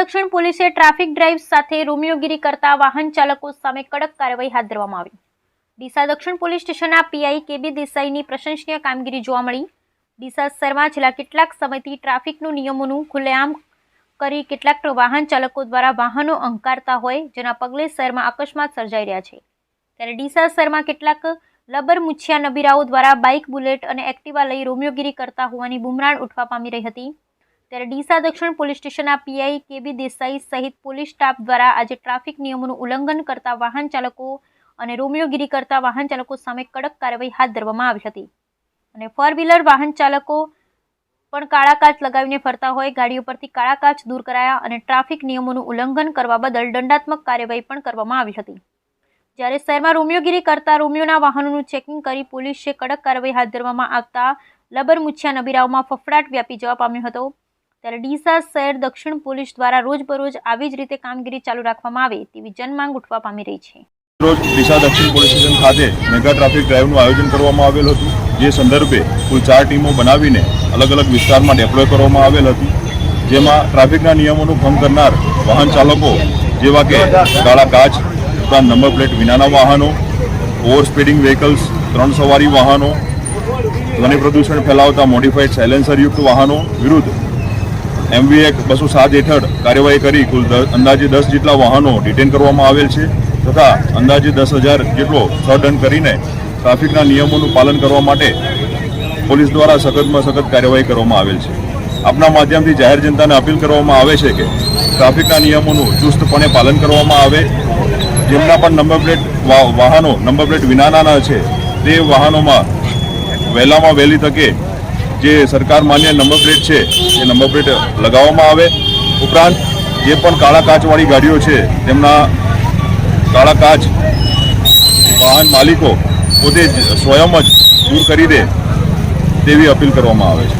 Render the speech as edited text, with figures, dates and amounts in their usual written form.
દક્ષિણ પોલીસે traffic drive સાથે રોમિયોગીરી કરતા વાહન ચાલકો સામે કડક કાર્યવાહી હાથ ધરવામાં આવી। ડીસા દક્ષિણ પોલીસ સ્ટેશનના પીઆઈ કેબી દેસાઈની પ્રશંસનીય કામગીરી જોવા મળી। ડીસા શહેરમાં છેલ્લા કેટલાક સમયથી ટ્રાફિકનું નિયમોનું ખુલ્લેઆમ કરી કેટલાક વાહન ચાલકો દ્વારા વાહનો અંકારતા હોય, જેના પગલે શહેરમાં અકસ્માત સર્જાઈ રહ્યા છે। ત્યારે ડીસા શહેરમાં કેટલાક લબરમુછિયા નબીરાઓ દ્વારા બાઇક, બુલેટ અને એક્ટિવા લઈ રોમિયોગીરી કરતા હોવાની બુમરાણ ઉઠવા પામી રહી હતી। ત્યારે ડીસા દક્ષિણ પોલીસ સ્ટેશનના પીઆઈ કેબી દેસાઈ સહિત પોલીસ સ્ટાફ દ્વારા આજે ટ્રાફિક નિયમોનું ઉલ્લંઘન કરતા વાહન ચાલકો અને રોમિયોગીરી કરતા વાહન ચાલકો સામે કડક કાર્યવાહી હાથ ધરવામાં આવી હતી। અને ફોર વ્હીલર વાહન ચાલકો પણ કાળા કાચ લગાવીને ફરતા હોય ગાડીઓ પરથી કાળા કાચ દૂર કરાયા અને ટ્રાફિક નિયમોનું ઉલ્લંઘન કરવા બદલ દંડાત્મક કાર્યવાહી પણ કરવામાં આવી હતી। જ્યારે શહેરમાં રોમિયોગીરી કરતા રોમિયોના વાહનોનું ચેકિંગ કરી પોલીસે કડક કાર્યવાહી હાથ ધરવામાં આવતા લબરમુછિયા નબીરાઓમાં ફફડાટ વ્યાપી જવા પામ્યો હતો। ત્યારે ડીસા શહેર દક્ષિણ પોલીસ દ્વારા રોજબરોજ આવી જ રીતે કામગીરી ચાલુ રાખવામાં આવે તેવી જનમાંગ ઉઠવા પામી રહી છે। રોજ ડીસા દક્ષિણ પોલીસ સ્ટેશન ખાતે મેગા ટ્રાફિક ડ્રાઈવનું આયોજન કરવામાં આવેલ હતું, જે સંદર્ભે કુલ 4 ટીમો બનાવીને અલગ અલગ વિસ્તારમાં ડેપ્લોય કરવામાં આવેલ હતી, જેમાં ટ્રાફિકના નિયમોનું ભંગ કરનાર વાહન ચાલકો જેવા કે કાળા કાચ, ઉપરાંત નંબર પ્લેટ વિનાના વાહનો, ઓવર સ્પીડિંગ વ્હીકલ્સ, 3 સવારી વાહનો, ધ્વનિ પ્રદૂષણ ફેલાવતા મોડિફાઈડ સાયલેન્સરયુક્ત વાહનો વિરુદ્ધ MV એક્ટ 207 હેઠળ કાર્યવાહી કરી કુલ અંદાજે 10 જેટલા વાહનો ડિટેન કરવામાં આવેલ છે તથા અંદાજે 10,000 જેટલો દંડ કરીને ટ્રાફિકના નિયમોનું પાલન કરવા માટે પોલીસ દ્વારા સખતમાં સખત કાર્યવાહી કરવામાં આવેલ છે। આપના માધ્યમથી જાહેર જનતાને અપીલ કરવામાં આવે છે કે ટ્રાફિકના નિયમોનું ચુસ્તપણે પાલન કરવામાં આવે। જેમના પણ નંબર પ્લેટ વાહનો નંબર પ્લેટ વિનાના છે તે વાહનોમાં વહેલામાં વહેલી તકે જે સરકાર માન્ય નંબર પ્લેટ છે એ નંબર પ્લેટ લગાવવામાં આવે। ઉપરાંત જે પણ કાળા કાચવાળી ગાડીઓ છે તેમના કાળા કાચ વાહન માલિકો પોતે સ્વયં જ દૂર કરી દે તેવી અપીલ કરવામાં આવે છે।